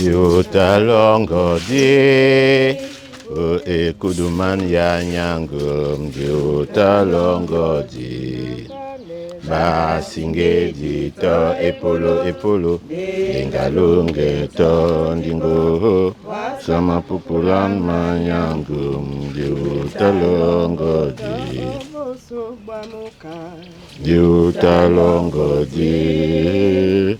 Diutalongo di ekuduman ya nyangum diutalongo di basinge di to epolo dengalunge to ndingo sama pupulan manyangum diutalongo di diutalongo di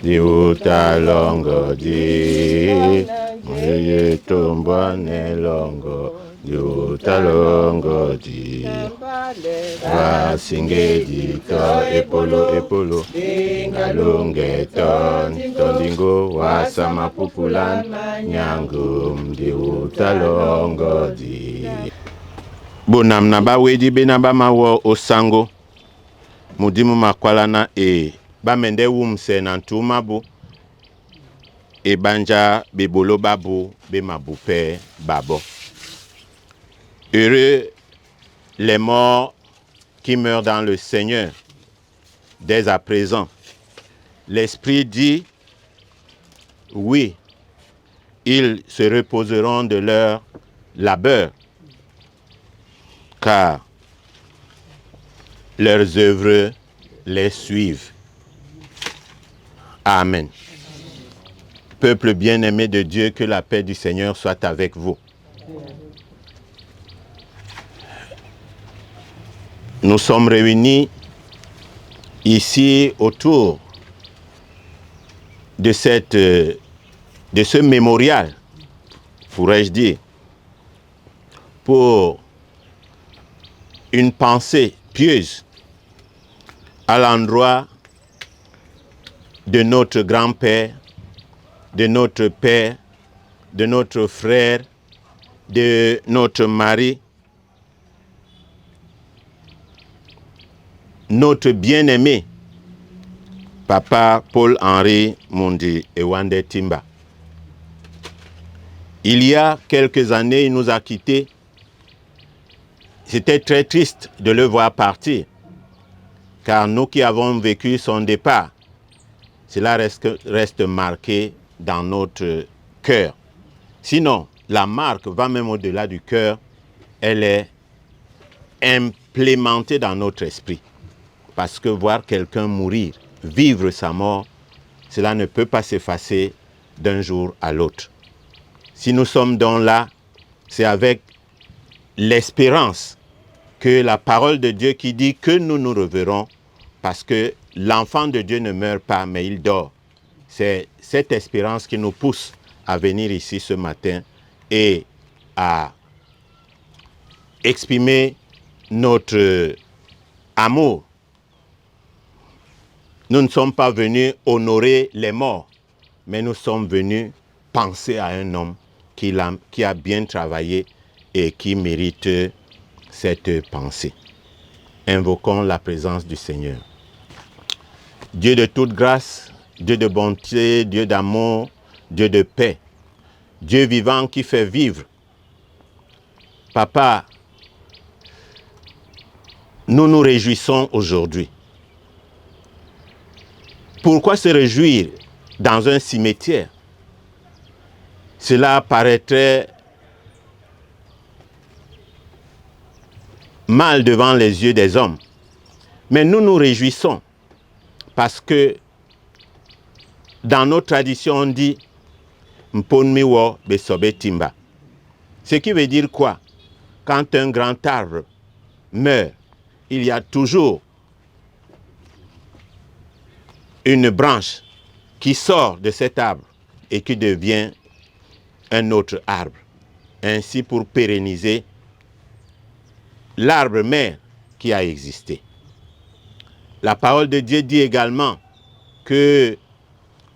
diutalongo di yeye tomba nelongo diutalongo di basinge di to epolo ngalunge tondingo wasama pupulan nyangum diutalongo di bonam na ba wedi be na ba mawo osango mudimu makwalana bamende wumse na ntuma bu banja bebolo babu be mabupe babo. Heureux les morts qui meurent dans le Seigneur dès à présent. L'Esprit dit oui, ils se reposeront de leur labeur, car leurs œuvres les suivent. Amen. Peuple bien-aimé de Dieu, que la paix du Seigneur soit avec vous. Nous sommes réunis ici autour de ce mémorial, pourrais-je dire, pour une pensée pieuse à l'endroit de notre grand-père, de notre père, de notre frère, de notre mari, notre bien-aimé, Papa Paul-Henri Mundi Ewande Timba. Il y a quelques années, il nous a quittés. C'était très triste de le voir partir, car nous qui avons vécu son départ, cela reste marqué dans notre cœur. Sinon, la marque va même au-delà du cœur, elle est implémentée dans notre esprit. Parce que voir quelqu'un mourir, vivre sa mort, cela ne peut pas s'effacer d'un jour à l'autre. Si nous sommes donc là, c'est avec l'espérance que la parole de Dieu qui dit que nous nous reverrons, parce que l'enfant de Dieu ne meurt pas, mais il dort. C'est cette espérance qui nous pousse à venir ici ce matin et à exprimer notre amour. Nous ne sommes pas venus honorer les morts, mais nous sommes venus penser à un homme qui a bien travaillé et qui mérite cette pensée. Invoquons la présence du Seigneur. Dieu de toute grâce, Dieu de bonté, Dieu d'amour, Dieu de paix, Dieu vivant qui fait vivre. Papa, nous nous réjouissons aujourd'hui. Pourquoi se réjouir dans un cimetière? Cela paraîtrait mal devant les yeux des hommes. Mais nous nous réjouissons parce que dans notre tradition, on dit Mponmiwo besobe timba. Ce qui veut dire quoi? Quand un grand arbre meurt, il y a toujours une branche qui sort de cet arbre et qui devient un autre arbre, ainsi pour pérenniser l'arbre mère qui a existé. La parole de Dieu dit également que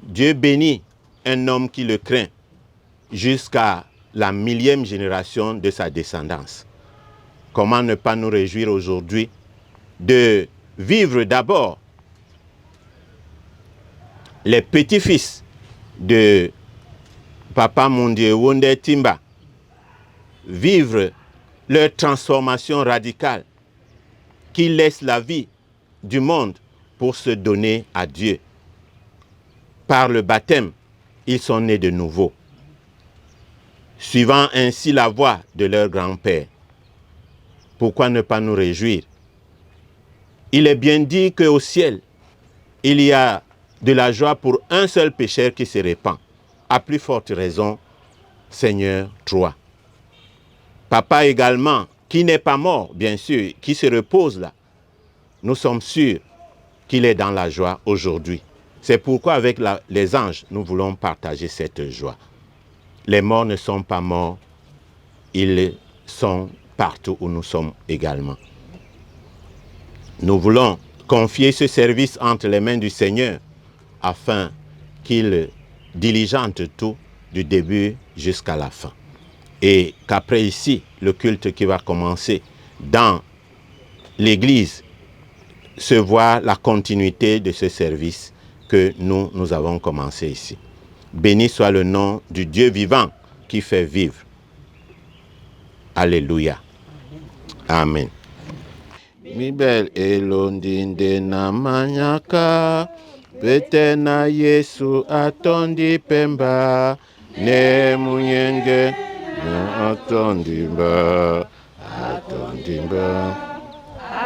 Dieu bénit un homme qui le craint jusqu'à la 1000e génération de sa descendance. Comment ne pas nous réjouir aujourd'hui de vivre d'abord les petits-fils de Papa Mundi Ewonde Timba, vivre leur transformation radicale qui laisse la vie du monde pour se donner à Dieu. Par le baptême, ils sont nés de nouveau, suivant ainsi la voie de leur grand-père. Pourquoi ne pas nous réjouir? Il est bien dit qu'au ciel, il y a de la joie pour un seul pécheur qui se répand. À plus forte raison, Seigneur, toi. Papa également, qui n'est pas mort, bien sûr, qui se repose là, nous sommes sûrs qu'il est dans la joie aujourd'hui. C'est pourquoi avec les anges, nous voulons partager cette joie. Les morts ne sont pas morts, ils sont partout où nous sommes également. Nous voulons confier ce service entre les mains du Seigneur afin qu'il diligente tout du début jusqu'à la fin. Et qu'après ici, le culte qui va commencer dans l'église se voit la continuité de ce service que nous avons commencé ici. Béni soit le nom du Dieu vivant qui fait vivre. Alléluia. Amen. Mibel elondinde na manyaka, pete na Yesu atondi pemba, ne munyenge na atondimba,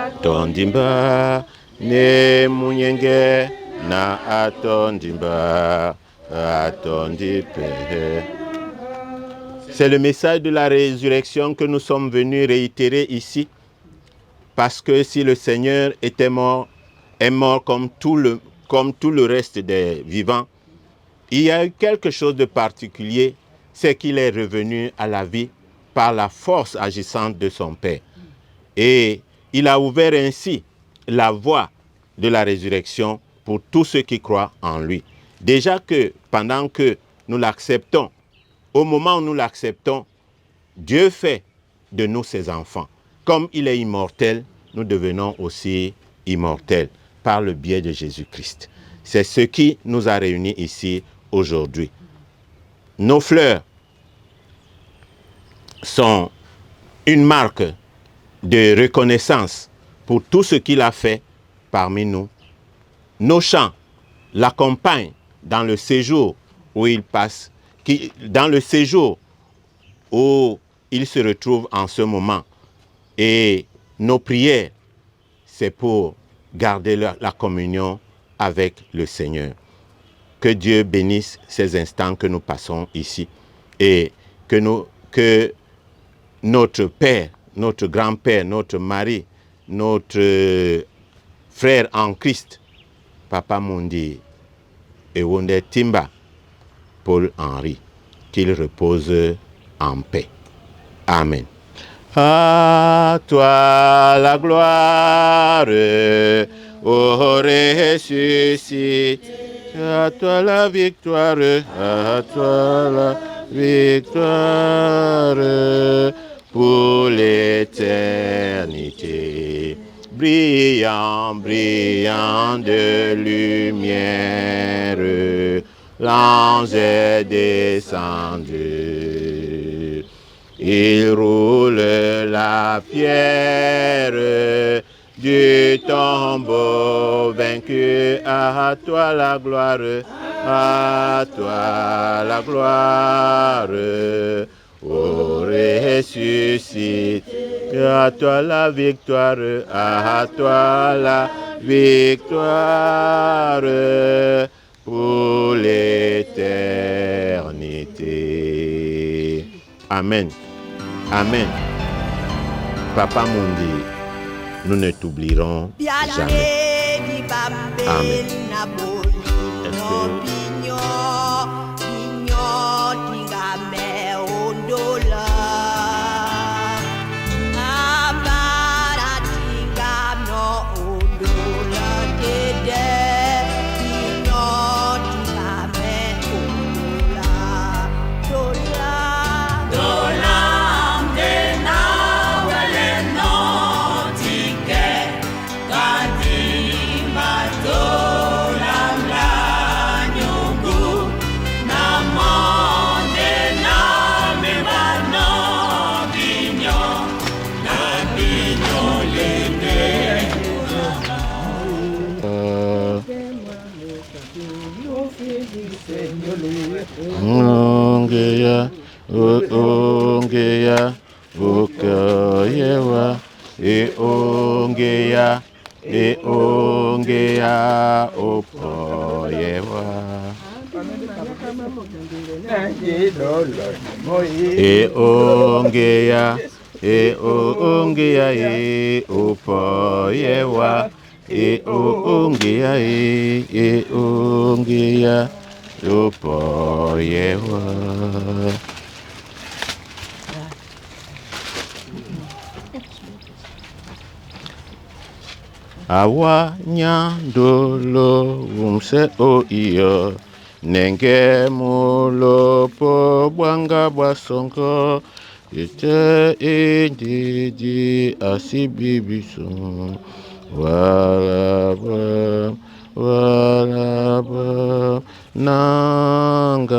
atondimba, ne munyenge na atondimba, atondipe. C'est le message de la résurrection que nous sommes venus réitérer ici. Parce que si le Seigneur est mort comme tout le reste des vivants, il y a eu quelque chose de particulier, c'est qu'il est revenu à la vie par la force agissante de son Père. Et il a ouvert ainsi la voie de la résurrection pour tous ceux qui croient en lui. Déjà que pendant que nous l'acceptons, au moment où nous l'acceptons, Dieu fait de nous ses enfants. Comme il est immortel, nous devenons aussi immortels par le biais de Jésus-Christ. C'est ce qui nous a réunis ici aujourd'hui. Nos fleurs sont une marque de reconnaissance pour tout ce qu'il a fait parmi nous. Nos chants l'accompagnent dans le séjour où il passe, dans le séjour où il se retrouve en ce moment. Et nos prières, c'est pour garder la communion avec le Seigneur. Que Dieu bénisse ces instants que nous passons ici et que notre Père, notre grand-père, notre mari, notre frère en Christ, Papa Mundi Ewonde Timba, Paul Henry, qu'il repose en paix. Amen. À toi la gloire, ô ressuscité, à toi la victoire, à toi la victoire, pour l'éternité. Brillant, brillant de lumière, l'ange est descendu. Il roule la pierre du tombeau vaincu. À toi la gloire, à toi la gloire, ô ressuscité. À toi la victoire, à toi la victoire, pour l'éternité. Amen. Amen. Papa Mundi, nous ne t'oublierons jamais. Amen. Est-ce que Ongeya, Okoyewa, Ongeya, Ongeya, Opoyewa. Ongeya, Ongeya, Opoyewa, Ongeya, Ongeya, Opoyewa. Awa nyandolo umse o iyo nenge mulo po bwanga bwasonko ite indidi asibibiso walaba nangabwa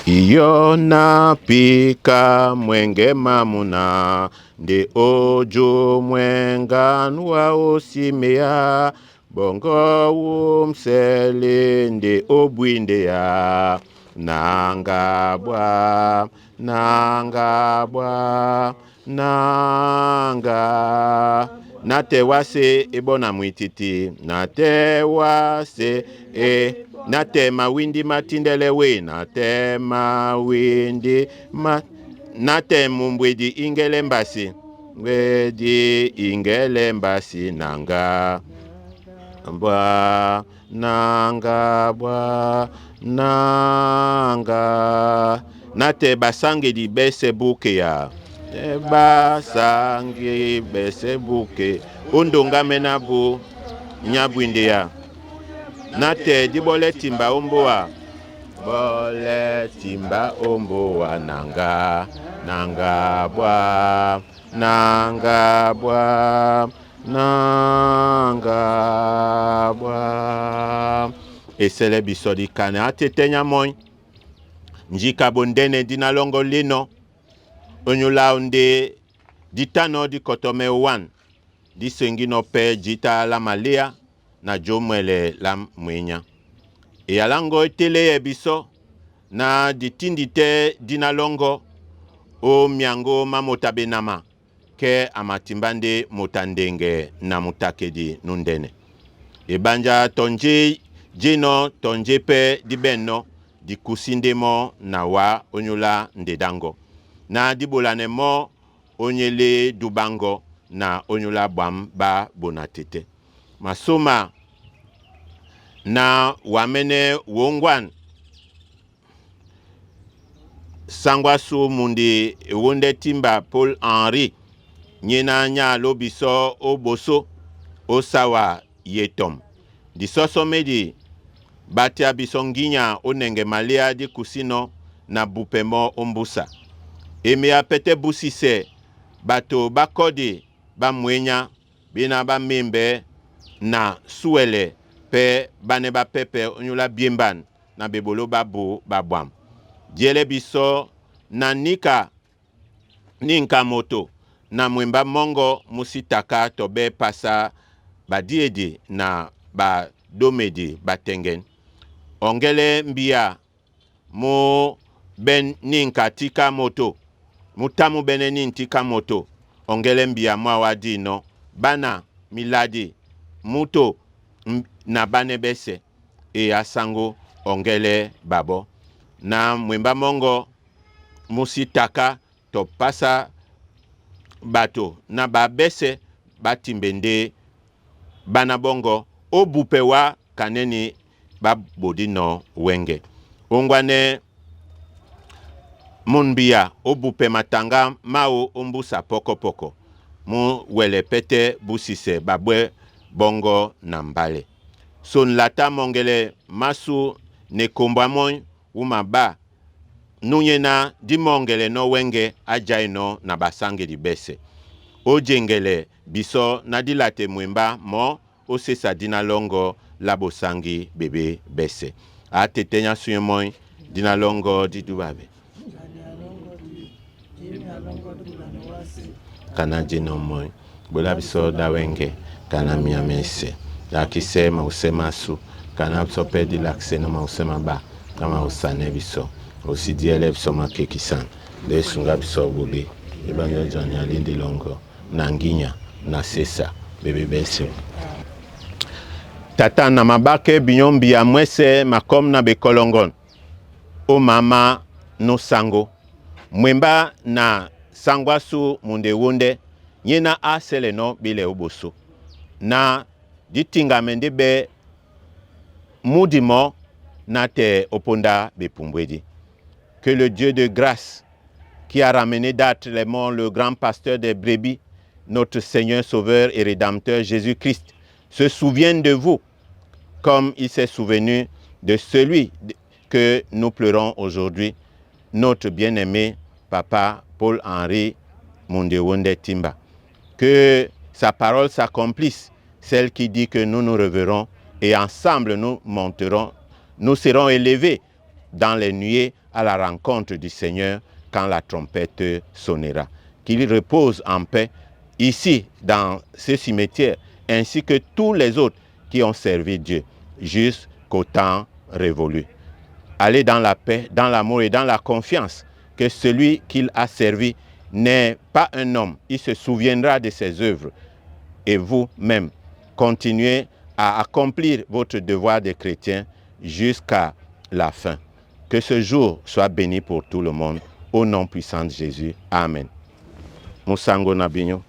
iyo napika mwenge mamuna de ojo mwenga nwa osimea bongo umsele nde obwinde ya nangabwa natewase ebona mwititi natewase nate mawindi matindelewe nate mawindi nate mumbwedi ingele mbasi wedi ingele mbasi nanga bwa nate basange di bese buke ya basange bese buke undunga menabu nyabwinde ya nate dibole timba omboa bole timba omboa nanga bwa esele bisodi kane atetenya moy njika bondene dina longo lino onyula onde ditano di kotome wan di sengino pe jita la malia na jomwele la mwenya e alango tele ebiso na ditindite dina longo o miango mamotabenama ke amatimbande motandenge na mutakedi nundene e banja tonje jeno tonje pe di benno di kusindemo na wa onyula ndedango na dibolane mo onyele dubango na onyula bam ba bonatete masoma na wamene wongwan sangwasu mundi wonde timba Paul Henry nyena nya lobiso oboso osawa yetom di soso medi batia bisonginya onenge malia di kusino na bupemo ombusa eme apete busise bato bakodi ba mwenya bina ba membe na suele pe bane ba pepe onyula biemban na bebolo babu babwam diele biso na ninka moto na mwemba mongo musitaka tobe pasa badiedi na ba domedi batengen ongele mbia mo ben ninka tika moto mutamu bene nintika moto ongele mbia mwawadi no bana miladi muto na bane bese e asango ongele babo na mwemba mongo musitaka to pasa bato na babese batimbende bana bongo obupewa kaneni babodino wenge ongwane munbia obupe matanga mao ombusa poko poko mu wele pete busise babwe bongo na mbale son lata mongele masu ne kombamon umaba nunyena di mongele no wenge ajaino na basange di bese ojengele biso na dilate mwemba mo osesa dina longo labosangi bebe bese atetenya suyemoy dina longo di dubabe kana jino moy bola biso da wenge kana miamese la kisema usema su Kana biso pedi l'accès na mausema ba kama usane biso. Aussi dit élève soma kekisan. De sunga biso bobe. Ebanyo jani alindi longo. Nanginya na sesa bebe bese. Tata na mabake binyombi ya mwese makom na bekolongon. O mama no sango. Mwemba na sangwasu munde wonde. Nyena asele no bile oboso. Na ditinga mende be moudimo na te oponda be pumbwedi. Que le Dieu de grâce qui a ramené d'être les morts le grand pasteur des brebis, notre Seigneur, Sauveur et Rédempteur Jésus-Christ, se souvienne de vous comme il s'est souvenu de celui que nous pleurons aujourd'hui, notre bien-aimé Papa Paul-Henri Mondewonde Timba. Que sa parole s'accomplisse, celle qui dit que nous nous reverrons et ensemble nous monterons, nous serons élevés dans les nuées à la rencontre du Seigneur quand la trompette sonnera. Qu'il repose en paix ici dans ce cimetière ainsi que tous les autres qui ont servi Dieu jusqu'au temps révolu. Allez dans la paix, dans l'amour et dans la confiance que celui qu'il a servi n'est pas un homme. Il se souviendra de ses œuvres. Et vous-même, continuez à accomplir votre devoir de chrétien jusqu'à la fin. Que ce jour soit béni pour tout le monde. Au nom puissant de Jésus. Amen. Musango Nabinyo.